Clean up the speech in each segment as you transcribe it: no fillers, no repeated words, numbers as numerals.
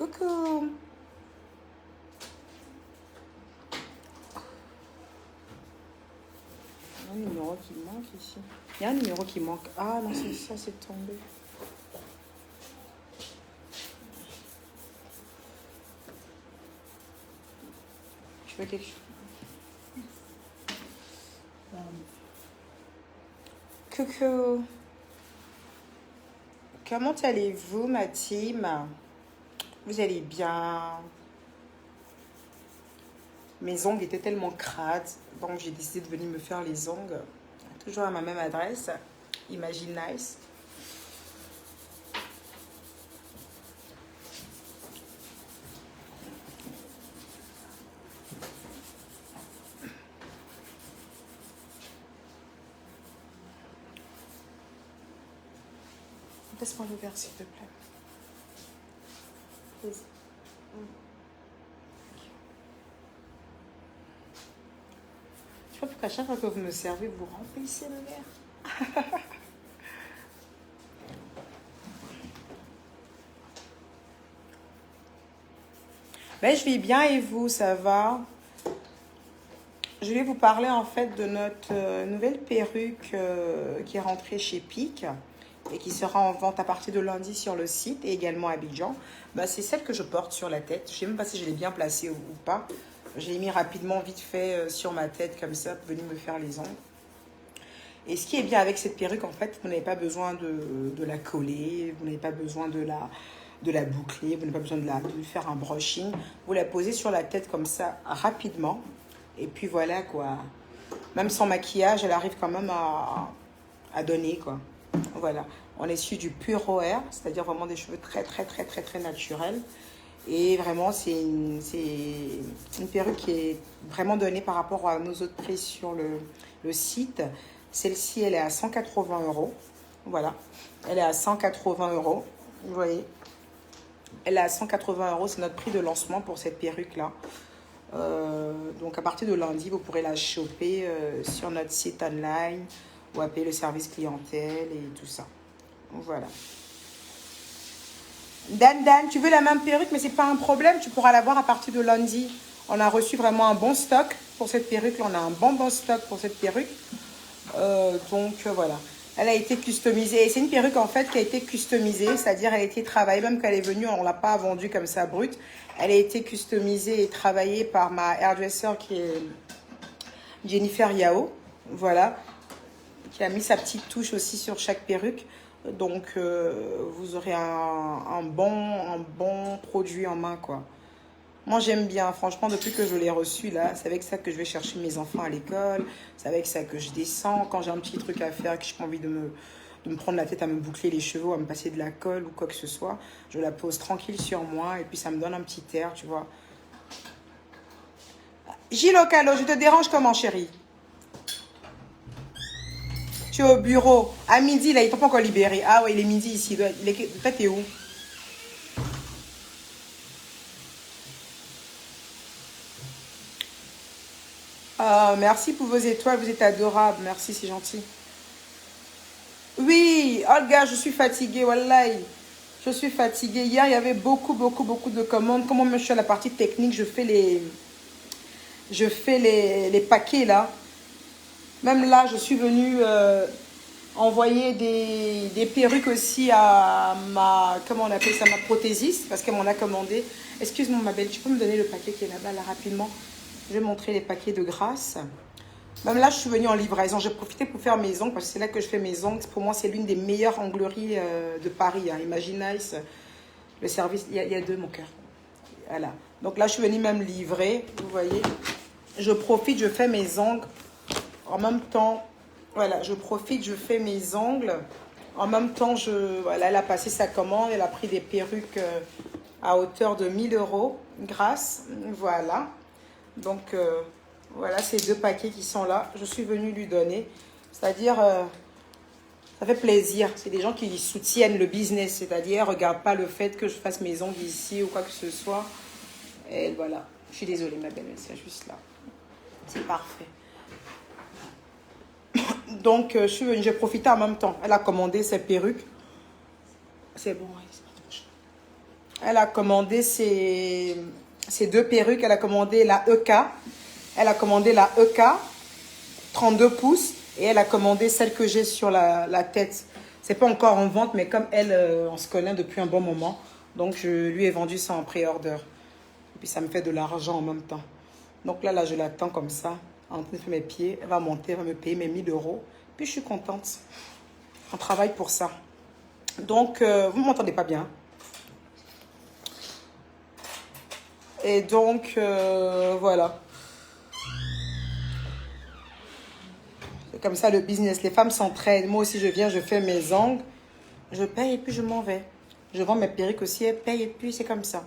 Coucou. Il y a un numéro qui manque ici. Il y a un numéro qui manque. Ah non, c'est ça, c'est tombé. Je veux quelque chose. Coucou. Comment allez-vous, ma team? Vous allez bien? Mes ongles étaient tellement crades, donc j'ai décidé de venir me faire les ongles. Toujours à ma même adresse, Imagine Nice. Laisse-moi le verre, s'il te plaît. Please. Je sais pas pourquoi à chaque fois que vous me servez, vous remplissez le verre. Ben, je vais bien et vous, ça va? Je vais vous parler en fait de notre nouvelle perruque qui est rentrée chez Pic et qui sera en vente à partir de lundi sur le site et également à Abidjan. Ben, c'est celle que je porte sur la tête. Je ne sais même pas si je l'ai bien placée ou pas. Je l'ai mis rapidement, vite fait, sur ma tête comme ça pour venir me faire les ongles. Et ce qui est bien avec cette perruque, en fait, vous n'avez pas besoin de la coller, vous n'avez pas besoin de la boucler, vous n'avez pas besoin de faire un brushing. Vous la posez sur la tête comme ça, rapidement. Et puis voilà, quoi. Même sans maquillage, elle arrive quand même à donner, quoi. Voilà. On est sur du pur hair, c'est-à-dire vraiment des cheveux très, très, très, très, très naturels. Et vraiment, c'est une perruque qui est vraiment donnée par rapport à nos autres prix sur le site. Celle-ci, elle est à 180 €. Voilà. Elle est à 180 €. Vous voyez. Elle est à 180 €. C'est notre prix de lancement pour cette perruque-là. Donc, à partir de lundi, vous pourrez la choper sur notre site online ou appeler le service clientèle et tout ça. Voilà. Dan, tu veux la même perruque, mais c'est pas un problème. Tu pourras l'avoir à partir de lundi. On a reçu vraiment un bon stock pour cette perruque. On a un bon stock pour cette perruque. Voilà. Elle a été customisée. Et c'est une perruque en fait qui a été customisée. C'est-à-dire elle a été travaillée. Même quand elle est venue, on ne l'a pas vendue comme ça brute. Elle a été customisée et travaillée par ma hairdresser qui est Jennifer Yao. Voilà. Qui a mis sa petite touche aussi sur chaque perruque. Donc, vous aurez un bon produit en main, quoi. Moi, j'aime bien. Franchement, depuis que je l'ai reçu, là, c'est avec ça que je vais chercher mes enfants à l'école. C'est avec ça que je descends. Quand j'ai un petit truc à faire, que je n'ai pas envie de me prendre la tête à me boucler les cheveux, à me passer de la colle ou quoi que ce soit, je la pose tranquille sur moi et puis ça me donne un petit air, tu vois. Gilles Ocalo, je te dérange comment, chérie? Tu es au bureau. À midi, là, il n'est pas encore libéré. Ah ouais, il est midi ici. Toi, t'es où? Ah, merci pour vos étoiles. Vous êtes adorables. Merci, c'est gentil. Oui, Olga, je suis fatiguée. Wallahi. Je suis fatiguée. Hier, il y avait beaucoup de commandes. Comme moi, je suis à la partie technique, je fais les paquets, là. Même là, je suis venue envoyer des perruques aussi à comment on appelle ça, ma prothésiste, parce qu'elle m'en a commandé. Excuse-moi, ma belle, tu peux me donner le paquet qui est là-bas, là, rapidement? Je vais montrer les paquets de grâce. Même là, je suis venue en livraison. J'ai profité pour faire mes ongles, parce que c'est là que je fais mes ongles. Pour moi, c'est l'une des meilleures ongleries de Paris. Hein. Imagine Nice, le service, il y a deux, mon cœur. Voilà. Donc là, je suis venue même livrer, vous voyez. Je profite, je fais mes ongles en même temps. Voilà, je profite, je fais mes ongles. En même temps, voilà, elle a passé sa commande. Elle a pris des perruques à hauteur de 1 000 € grâce. Voilà. Donc, voilà ces deux paquets qui sont là. Je suis venue lui donner. C'est-à-dire, ça fait plaisir. C'est des gens qui soutiennent le business. C'est-à-dire, ne regarde pas le fait que je fasse mes ongles ici ou quoi que ce soit. Et voilà. Je suis désolée, ma belle, c'est juste là. C'est parfait. Donc, je suis venue, j'ai profité en même temps. Elle a commandé ses perruques. C'est bon, c'est pas trop chaud. Elle a commandé ses deux perruques. Elle a commandé la EK. Elle a commandé la EK 32 pouces. Et elle a commandé celle que j'ai sur la tête. C'est pas encore en vente, mais comme elle, on se connaît depuis un bon moment. Donc, je lui ai vendu ça en pré-order. Et puis, ça me fait de l'argent en même temps. Donc là, je l'attends comme ça. En train de faire mes pieds. Elle va monter, elle va me payer mes 1000 euros. Puis, je suis contente. On travaille pour ça. Donc, vous ne m'entendez pas bien. Et donc, voilà. C'est comme ça le business. Les femmes s'entraident. Moi aussi, je viens, je fais mes ongles. Je paye et puis je m'en vais. Je vends mes perruques aussi, elle paye et puis c'est comme ça.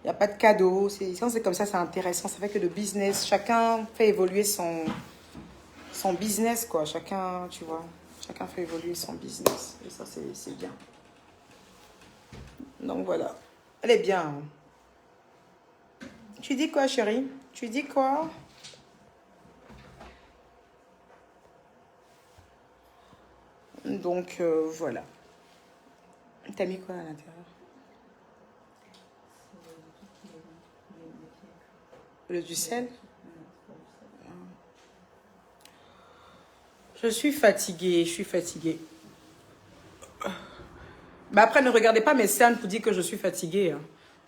Il n'y a pas de cadeau. Quand c'est comme ça, c'est intéressant. Ça fait que le business, chacun fait évoluer son business, quoi. Chacun, tu vois, chacun fait évoluer son business. Et ça, c'est bien. Donc, voilà. Elle est bien. Hein. Tu dis quoi, chérie? Tu dis quoi? Donc, voilà. T'as mis quoi à l'intérieur? Du sel? Je suis fatiguée, je suis fatiguée. Mais après, ne regardez pas mes cernes pour dire que je suis fatiguée. Hein.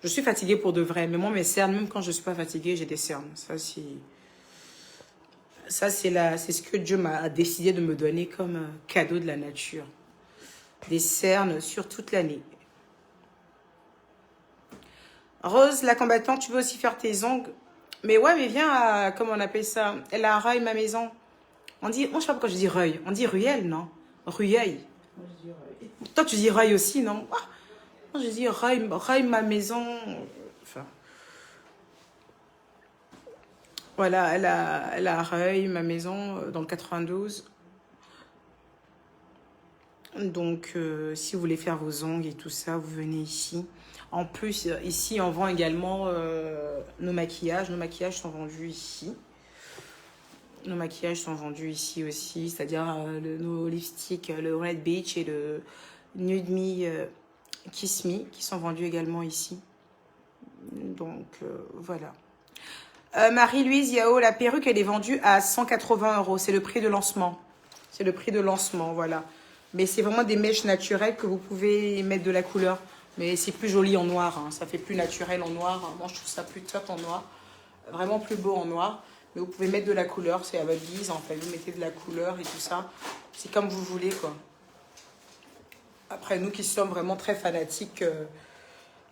Je suis fatiguée pour de vrai. Mais moi, mes cernes, même quand je ne suis pas fatiguée, j'ai des cernes. Ça, c'est ce que Dieu m'a décidé de me donner comme cadeau de la nature. Des cernes sur toute l'année. Rose, la combattante, tu veux aussi faire tes ongles? Mais ouais, mais viens à, comment on appelle ça? Elle a Reuil, ma maison. On dit, moi je sais pas pourquoi je dis Reuil. On dit Ruelle, non? Rueil. Moi, je dis Reuil. Toi, tu dis Reuil aussi, non? Ah, moi, je dis Reuil, Reuil, ma maison. Enfin, voilà, elle a Reuil, ma maison, dans le 92. Donc, si vous voulez faire vos ongles et tout ça, vous venez ici. En plus, ici, on vend également nos maquillages. Nos maquillages sont vendus ici. Nos maquillages sont vendus ici aussi, c'est-à-dire nos lipsticks, le Red Beach et le Nude Me Kiss Me, qui sont vendus également ici. Donc, voilà. Marie-Louise Yao, la perruque, elle est vendue à 180 euros. C'est le prix de lancement. C'est le prix de lancement, voilà. Mais c'est vraiment des mèches naturelles que vous pouvez mettre de la couleur. Mais c'est plus joli en noir. Hein. Ça fait plus naturel en noir. Moi, je trouve ça plus top en noir. Vraiment plus beau en noir. Mais vous pouvez mettre de la couleur. C'est à votre guise, en fait. Vous mettez de la couleur et tout ça. C'est comme vous voulez, quoi. Après, nous qui sommes vraiment très fanatiques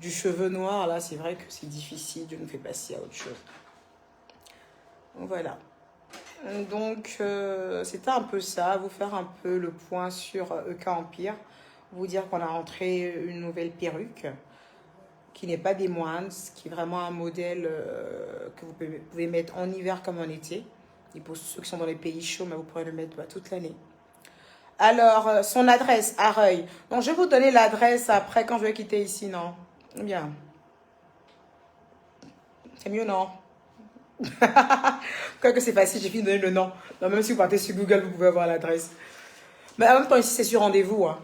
du cheveu noir, là, c'est vrai que c'est difficile. Dieu nous fait passer à autre chose. Voilà. Donc, c'était un peu ça, vous faire un peu le point sur EK Empire, vous dire qu'on a rentré une nouvelle perruque qui n'est pas des moines, qui est vraiment un modèle que vous pouvez mettre en hiver comme en été. Et pour ceux qui sont dans les pays chauds, mais vous pourrez le mettre toute l'année. Alors, son adresse à Reuil. Donc, je vais vous donner l'adresse après quand je vais quitter ici, non? Bien. C'est mieux, non? Quoique c'est facile, j'ai fini de donner le nom. Non, même si vous partez sur Google, vous pouvez avoir l'adresse. Mais en même temps, ici, c'est sur rendez-vous. Hein.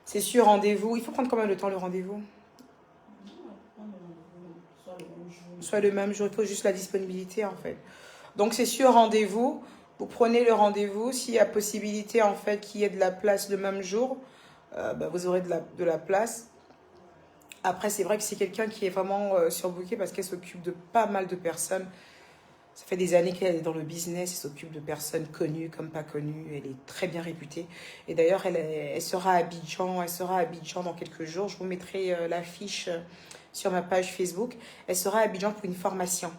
C'est sur rendez-vous. Il faut prendre combien de temps le rendez-vous? Soit le même jour. Il faut juste la disponibilité, en fait. Donc, c'est sur rendez-vous. Vous prenez le rendez-vous. S'il y a possibilité, en fait, qu'il y ait de la place le même jour, vous aurez de la place. Après, c'est vrai que c'est quelqu'un qui est vraiment surbooké parce qu'elle s'occupe de pas mal de personnes. Ça fait des années qu'elle est dans le business, elle s'occupe de personnes connues comme pas connues, elle est très bien réputée. Et d'ailleurs, elle sera à Abidjan dans quelques jours. Je vous mettrai l'affiche sur ma page Facebook. Elle sera à Abidjan pour une formation.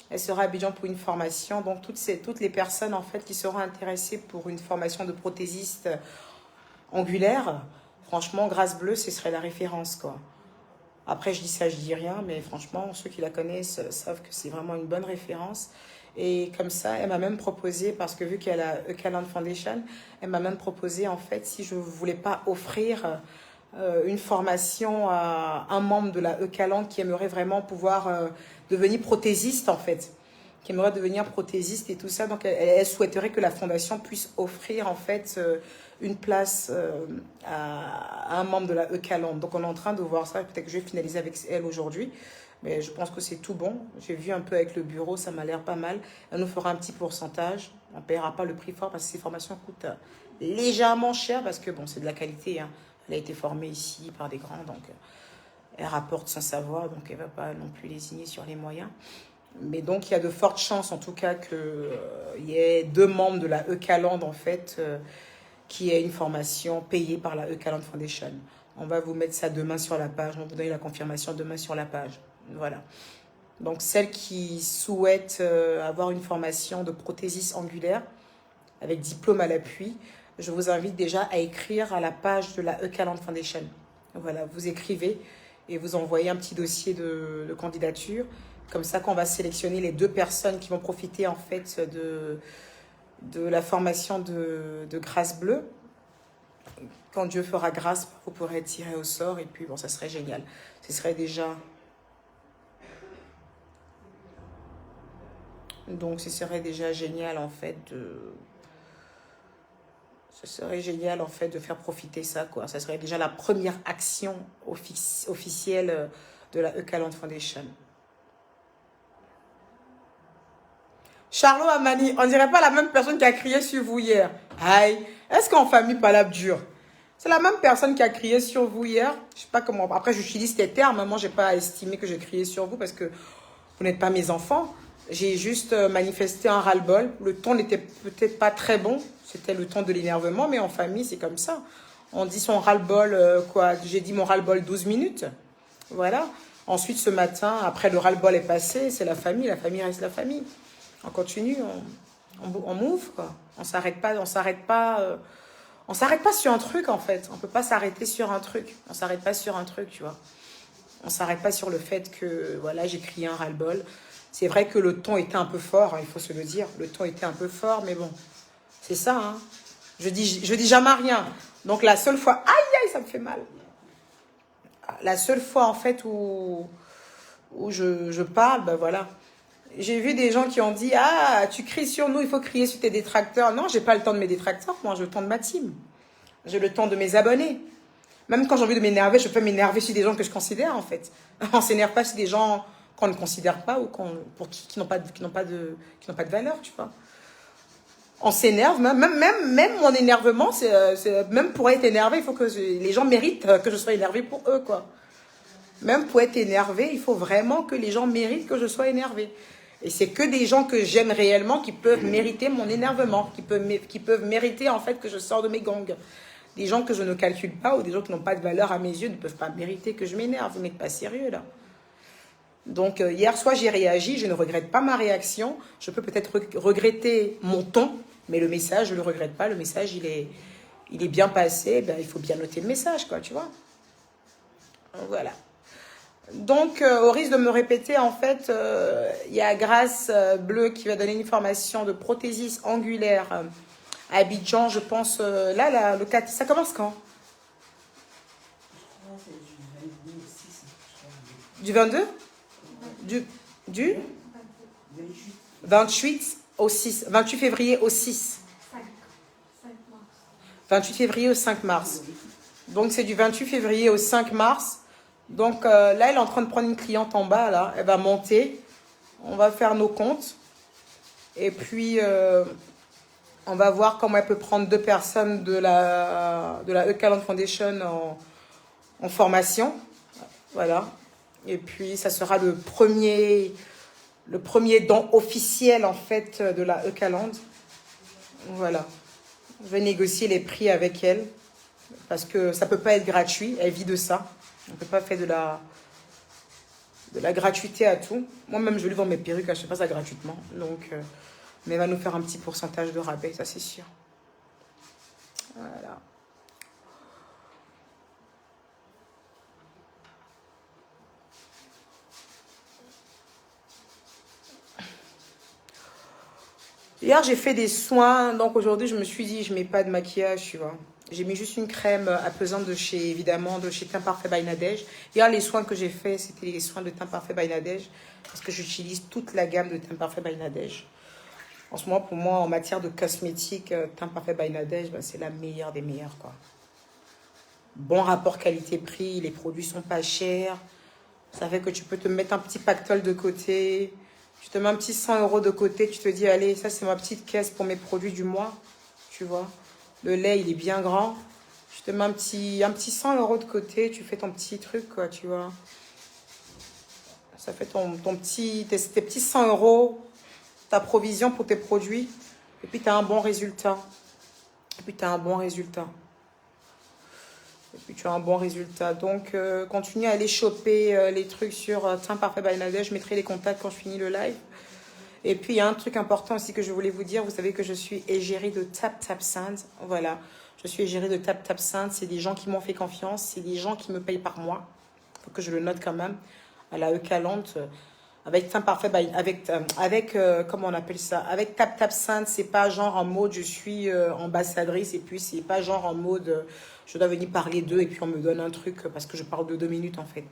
Elle sera à Abidjan pour une formation. Donc, toutes les personnes en fait qui seront intéressées pour une formation de prothésiste angulaire, franchement, Grâce Bleue, ce serait la référence, quoi. Après, je dis ça, je dis rien, mais franchement, ceux qui la connaissent savent que c'est vraiment une bonne référence. Et comme ça, elle m'a même proposé, parce que vu qu'elle a Ecaland Foundation, elle m'a même proposé, en fait, si je ne voulais pas offrir une formation à un membre de la Ecaland qui aimerait vraiment pouvoir devenir prothésiste, en fait. qui aimerait devenir prothésiste et tout ça. Donc, elle souhaiterait que la fondation puisse offrir, en fait, une place à un membre de la E-Calandre. Donc, on est en train de voir ça. Peut-être que je vais finaliser avec elle aujourd'hui. Mais je pense que c'est tout bon. J'ai vu un peu avec le bureau, ça m'a l'air pas mal. Elle nous fera un petit pourcentage. On ne paiera pas le prix fort parce que ces formations coûtent légèrement cher parce que, bon, c'est de la qualité, hein. Elle a été formée ici par des grands, donc elle rapporte son savoir, donc elle ne va pas non plus lésigner sur les moyens. Mais donc, il y a de fortes chances, en tout cas, qu'il y ait 2 membres de la E-Calandre, en fait, qui aient une formation payée par la E-Calandre Foundation. On va vous mettre ça demain sur la page. On va vous donner la confirmation demain sur la page. Voilà. Donc, celles qui souhaitent avoir une formation de prothésiste angulaire avec diplôme à l'appui, je vous invite déjà à écrire à la page de la E-Calandre Foundation. Voilà, vous écrivez et vous envoyez un petit dossier de candidature. Comme ça, qu'on va sélectionner les 2 personnes qui vont profiter en fait de la formation de grâce bleue. Quand Dieu fera grâce, vous pourrez être tiré au sort et puis bon, ça serait génial. Ce serait déjà... Donc, ce serait déjà génial en fait de... Ce serait génial en fait de faire profiter ça, quoi. Ça serait déjà la première action officielle de la E-Calandre Foundation. Charlot Amani, on dirait pas la même personne qui a crié sur vous hier. Aïe, est-ce qu'en famille palabre dure? C'est la même personne qui a crié sur vous hier. Je sais pas comment. Après, j'utilise tes termes. Moi, j'ai pas estimé que j'ai crié sur vous parce que vous n'êtes pas mes enfants. J'ai juste manifesté un ras-le-bol. Le ton n'était peut-être pas très bon. C'était le ton de l'énervement, mais en famille, c'est comme ça. On dit son ras-le-bol, quoi. J'ai dit mon ras-le-bol 12 minutes. Voilà. Ensuite, ce matin, après le ras-le-bol est passé, c'est la famille reste la famille. On continue, on move, quoi. On s'arrête pas, on s'arrête pas sur un truc, en fait. On peut pas s'arrêter sur un truc. On s'arrête pas sur un truc, tu vois. On s'arrête pas sur le fait que, voilà, j'ai crié un ras-le-bol. C'est vrai que le ton était un peu fort, hein, il faut se le dire. Le ton était un peu fort, mais bon, c'est ça, hein. Je dis jamais rien. Donc, la seule fois... Aïe, ça me fait mal. La seule fois, en fait, où je parle, ben voilà. J'ai vu des gens qui ont dit « Ah, tu cries sur nous, il faut crier sur tes détracteurs. » Non, j'ai pas le temps de mes détracteurs. Moi, j'ai le temps de ma team. J'ai le temps de mes abonnés. Même quand j'ai envie de m'énerver, je peux m'énerver sur des gens que je considère, en fait. On s'énerve pas sur des gens qu'on ne considère pas ou pour qui n'ont pas de valeur, tu vois. On s'énerve, même mon énervement, même pour être énervé, il faut que les gens méritent que je sois énervé pour eux, quoi. Même pour être énervé, il faut vraiment que les gens méritent que je sois énervé. Et c'est que des gens que j'aime réellement qui peuvent mériter mon énervement, qui peuvent mériter en fait que je sors de mes gangs. Des gens que je ne calcule pas ou des gens qui n'ont pas de valeur à mes yeux ne peuvent pas mériter que je m'énerve. Vous n'êtes pas sérieux là. Donc hier soir j'ai réagi, je ne regrette pas ma réaction. Je peux peut-être regretter mon ton, mais le message je ne le regrette pas. Le message il est bien passé, ben, il faut bien noter le message, quoi, tu vois. Voilà. Donc, au risque de me répéter, en fait, il y a Grâce Bleue qui va donner une formation de prothésiste angulaire à Abidjan, je pense, là, le 4. Ça commence quand? Du 22? Du 28 au 6. 28 février au 6. 28 février au 5 mars. Donc, c'est du 28 février au 5 mars. Donc là, elle est en train de prendre une cliente en bas, là. Elle va monter. On va faire nos comptes. Et puis, on va voir comment elle peut prendre 2 personnes de la E-Calandre Foundation en formation. Voilà. Et puis, ça sera le premier don officiel, en fait, de la E-Calandre. Voilà. Je vais négocier les prix avec elle. Parce que ça ne peut pas être gratuit. Elle vit de ça. On ne peut pas faire de la gratuité à tout. Moi-même, je lui vends mes perruques, je ne fais pas ça gratuitement. Donc, mais elle va nous faire un petit pourcentage de rabais, ça c'est sûr. Voilà. Hier, j'ai fait des soins. Donc aujourd'hui, je me suis dit, je ne mets pas de maquillage, tu vois. J'ai mis juste une crème apaisante de chez, évidemment, de chez Teint Parfait by Nadège. Hier, les soins que j'ai faits, c'était les soins de Teint Parfait by Nadège. Parce que j'utilise toute la gamme de Teint Parfait by Nadège. En ce moment, pour moi, en matière de cosmétique, Teint Parfait by Nadège, ben, c'est la meilleure des meilleures, quoi. Bon rapport qualité-prix, les produits sont pas chers. Ça fait que tu peux te mettre un petit pactole de côté. Tu te mets un petit 100 € de côté. Tu te dis, allez, ça, c'est ma petite caisse pour mes produits du mois. Tu vois. Le lait, il est bien grand. Tu te mets un petit 100 € de côté. Tu fais ton petit truc, quoi, tu vois. Ça fait tes petits 100 €, ta provision pour tes produits. Et puis, tu as un bon résultat. Donc, continue à aller choper les trucs sur Teint Parfait by Nadège. Je mettrai les contacts quand je finis le live. Et puis, il y a un truc important aussi que je voulais vous dire. Vous savez que je suis égérie de Tap Tap Sand. Voilà. Je suis égérie de Tap Tap Sand. C'est des gens qui m'ont fait confiance. C'est des gens qui me payent par mois. Il faut que je le note quand même. À la Eucalante. Avec Teint Parfait, comment on appelle ça? Avec Tap Tap Sand, c'est pas genre en mode je suis ambassadrice. Et puis, c'est pas genre en mode je dois venir parler d'eux. Et puis, on me donne un truc parce que je parle de 2 minutes en fait.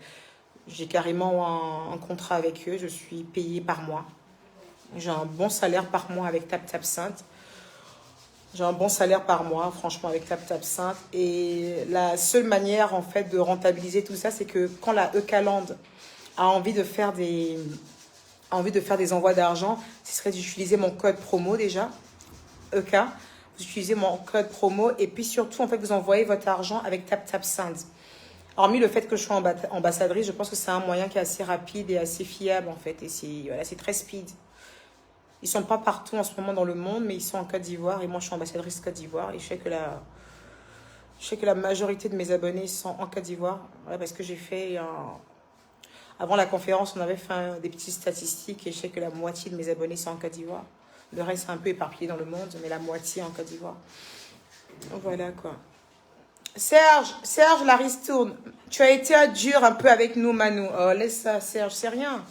J'ai carrément un contrat avec eux. Je suis payée par mois. J'ai un bon salaire par mois avec Tap Tap Sand. J'ai un bon salaire par mois, franchement, avec Tap Tap Sand. Et la seule manière, en fait, de rentabiliser tout ça, c'est que quand la Eucaland a envie de faire des envois d'argent, ce serait d'utiliser mon code promo déjà, EK. Vous utilisez mon code promo et puis surtout, en fait, vous envoyez votre argent avec Tap Tap Sand. Hormis le fait que je sois ambassadrice, je pense que c'est un moyen qui est assez rapide et assez fiable, en fait. Et c'est très speed. Ils sont pas partout en ce moment dans le monde, mais ils sont en Côte d'Ivoire. Et moi, je suis ambassadrice Côte d'Ivoire. Et je sais que la majorité de mes abonnés sont en Côte d'Ivoire. Voilà, parce que j'ai fait... Avant la conférence, on avait fait des petites statistiques. Et je sais que la moitié de mes abonnés sont en Côte d'Ivoire. Le reste est un peu éparpillé dans le monde, mais la moitié en Côte d'Ivoire. Voilà, quoi. Serge, la ristourne. Tu as été dur un peu avec nous, Manu. Oh, laisse ça, Serge, c'est rien.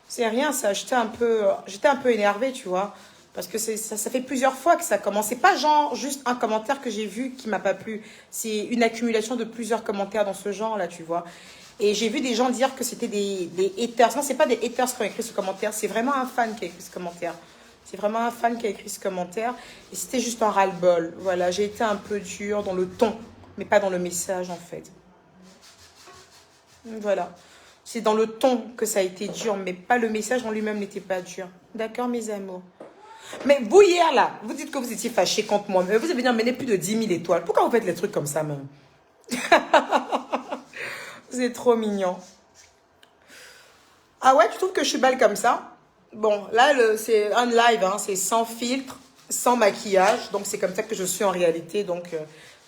C'est rien, ça. J'étais un peu énervée, tu vois. Parce que ça fait plusieurs fois que ça commence. C'est pas genre juste un commentaire que j'ai vu qui m'a pas plu. C'est une accumulation de plusieurs commentaires dans ce genre-là, tu vois. Et j'ai vu des gens dire que c'était des haters. Non, c'est pas des haters qui ont écrit ce commentaire. C'est vraiment un fan qui a écrit ce commentaire. C'est vraiment un fan qui a écrit ce commentaire. Et c'était juste un ras-le-bol. Voilà, j'ai été un peu dure dans le ton, mais pas dans le message, en fait. Voilà. C'est dans le ton que ça a été dur, mais pas le message en lui-même n'était pas dur. D'accord, mes amours? Mais vous, hier, là, vous dites que vous étiez fâchés contre moi. Mais vous avez amené plus de 10 000 étoiles. Pourquoi vous faites les trucs comme ça, même? Vous êtes trop mignon. Ah ouais, tu trouves que je suis belle comme ça? Bon, là, c'est un live, hein, c'est sans filtre, sans maquillage. Donc, c'est comme ça que je suis en réalité. Donc,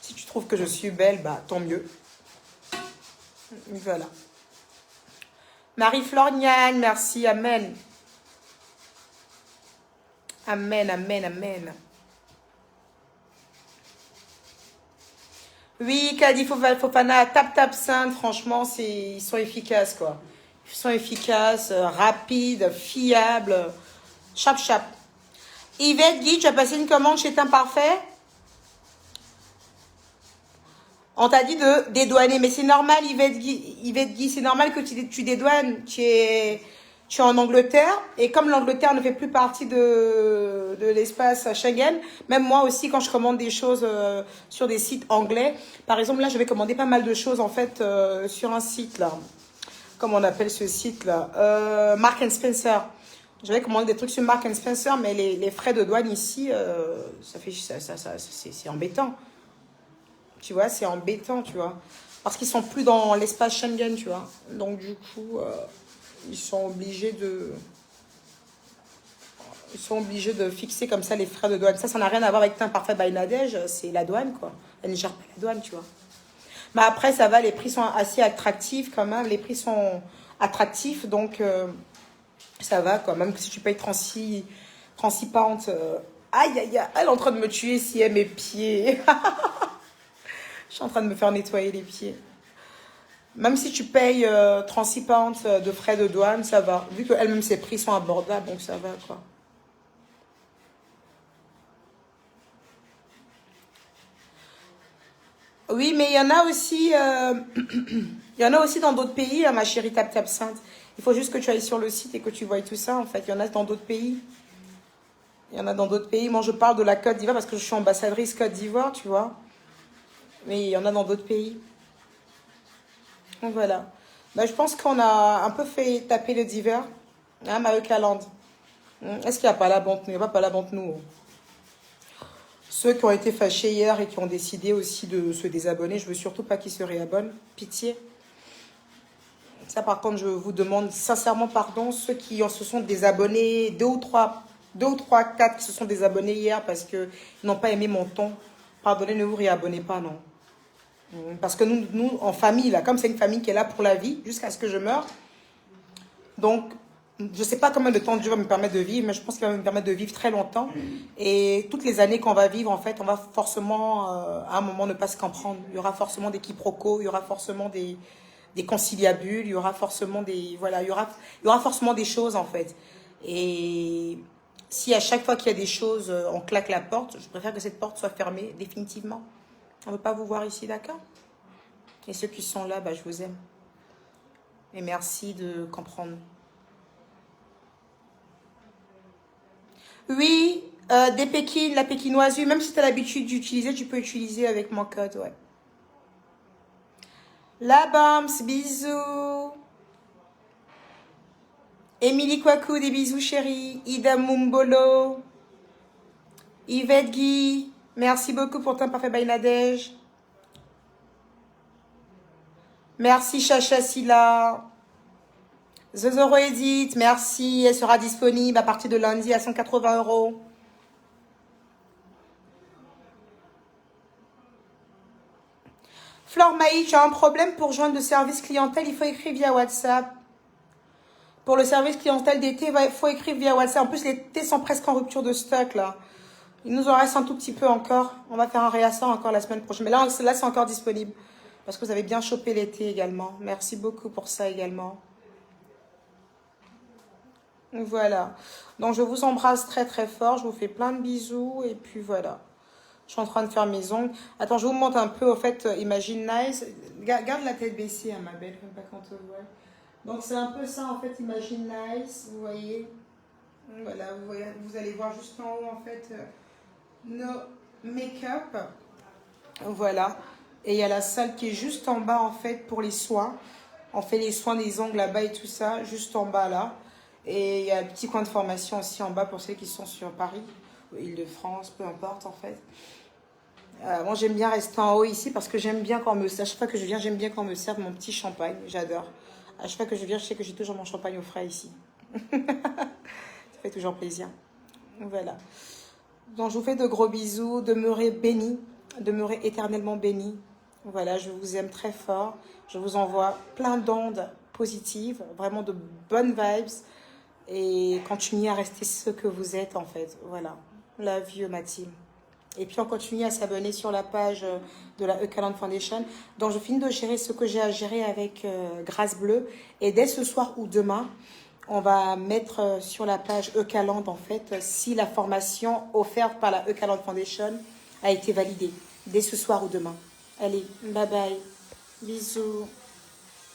si tu trouves que je suis belle, bah, tant mieux. Voilà. Marie-Flore Niagne, merci, amen. Amen, amen, amen. Oui, Kadi Fofana, Tap Sand, franchement, ils sont efficaces, quoi. Ils sont efficaces, rapides, fiables, chap. Yvette Guy, tu as passé une commande chez Teint Parfait? On t'a dit de dédouaner, mais c'est normal, Yvette Guy, c'est normal que tu dédouanes. Tu es en Angleterre, et comme l'Angleterre ne fait plus partie de l'espace Schengen, même moi aussi, quand je commande des choses sur des sites anglais, par exemple, là, je vais commander pas mal de choses, en fait, sur un site, là. Comment on appelle ce site-là? Marks & Spencer. Je vais commander des trucs sur Marks & Spencer, mais les frais de douane ici, c'est embêtant. Tu vois, c'est embêtant, tu vois. Parce qu'ils sont plus dans l'espace Schengen, tu vois. Donc, du coup, ils sont obligés de fixer comme ça les frais de douane. Ça n'a rien à voir avec Teint Parfait by Nadège. C'est la douane, quoi. Elle ne gère pas la douane, tu vois. Mais après, ça va. Les prix sont assez attractifs, quand même. Les prix sont attractifs, donc ça va, quoi. Même si tu payes 36 pounds. Aïe, aïe, aïe. Elle est en train de me tuer si elle mes pieds. Je suis en train de me faire nettoyer les pieds. Même si tu payes 36 pounds de frais de douane, ça va. Vu qu'elle-même, ses prix sont abordables, donc ça va, quoi. Oui, mais il y en a aussi, il y en a aussi dans d'autres pays, hein, ma chérie Tap Tap Sainte. Il faut juste que tu ailles sur le site et que tu vois tout ça, en fait. Il y en a dans d'autres pays. Il y en a dans d'autres pays. Moi, je parle de la Côte d'Ivoire parce que je suis ambassadrice Côte d'Ivoire, tu vois. Mais il y en a dans d'autres pays. Donc voilà. Bah, je pense qu'on a un peu fait taper le divers. Hein, Marie Calande. Est-ce qu'il n'y a pas la bonne nous? Il n'y a pas la bonne nous. Ceux qui ont été fâchés hier et qui ont décidé aussi de se désabonner, je veux surtout pas qu'ils se réabonnent. Pitié. Ça, par contre, je vous demande sincèrement pardon. Ceux qui se sont désabonnés, deux ou trois, quatre qui se sont désabonnés hier parce qu'ils n'ont pas aimé mon ton. Pardonnez, ne vous réabonnez pas, non. Parce que nous, en famille, là, comme c'est une famille qui est là pour la vie, jusqu'à ce que je meure, donc, je ne sais pas combien de temps Dieu va me permettre de vivre, mais je pense qu'il va me permettre de vivre très longtemps. Et toutes les années qu'on va vivre, en fait, on va forcément, à un moment, ne pas se comprendre. Il y aura forcément des quiproquos, il y aura forcément des conciliabules, il y aura forcément des... Voilà, il y aura forcément des choses, en fait. Et si à chaque fois qu'il y a des choses, on claque la porte, je préfère que cette porte soit fermée définitivement. On ne veut pas vous voir ici, d'accord? Et ceux qui sont là, bah, je vous aime. Et merci de comprendre. Oui, des pékines, la pékinoise, même si tu as l'habitude d'utiliser, tu peux utiliser avec mon code, ouais. La Bams, bisous. Émilie Kwaku, des bisous chérie. Ida Mumbolo. Yvette Guy, merci beaucoup pour ton parfait Bainadej. Merci Chacha Silla. Zozoro Edith, merci. Elle sera disponible à partir de lundi à 180 €. Flore Maï, tu as un problème pour joindre le service clientèle, il faut écrire via WhatsApp. Pour le service clientèle d'été, il faut écrire via WhatsApp. En plus, les thés sont presque en rupture de stock, là. Il nous en reste un tout petit peu encore. On va faire un réassort encore la semaine prochaine. Mais là c'est encore disponible. Parce que vous avez bien chopé l'été également. Merci beaucoup pour ça également. Voilà. Donc, je vous embrasse très, très fort. Je vous fais plein de bisous. Et puis, voilà. Je suis en train de faire mes ongles. Attends, je vous montre un peu, au fait, Imagine Nice. Garde la tête baissée, hein, ma belle, comme pas quand on te voit. Donc, c'est un peu ça, en fait, Imagine Nice. Vous voyez. Voilà, vous allez voir juste en haut, en fait, nos make-up. Voilà. Et il y a la salle qui est juste en bas, en fait, pour les soins. On fait les soins des ongles là-bas et tout ça, juste en bas, là. Et il y a un petit coin de formation aussi en bas pour ceux qui sont sur Paris, ou Île-de-France, peu importe, en fait. Moi, j'aime bien rester en haut ici parce que j'aime bien quand on me sert. À chaque fois que je viens, j'aime bien quand on me serve mon petit champagne. J'adore. À chaque fois que je viens, je sais que j'ai toujours mon champagne au frais ici. Ça fait toujours plaisir. Voilà. Donc, je vous fais de gros bisous. Demeurez bénis. Demeurez éternellement bénis. Voilà, je vous aime très fort. Je vous envoie plein d'ondes positives, vraiment de bonnes vibes. Et continuez à rester ce que vous êtes, en fait. Voilà. Love you, ma team. Et puis, on continue à s'abonner sur la page de la Eucaland Foundation. Donc, je finis de gérer ce que j'ai à gérer avec Grâce Bleue. Et dès ce soir ou demain, on va mettre sur la page Eucaland, en fait, si la formation offerte par la Eucaland Foundation a été validée. Dès ce soir ou demain. Allez, bye bye. Bisous.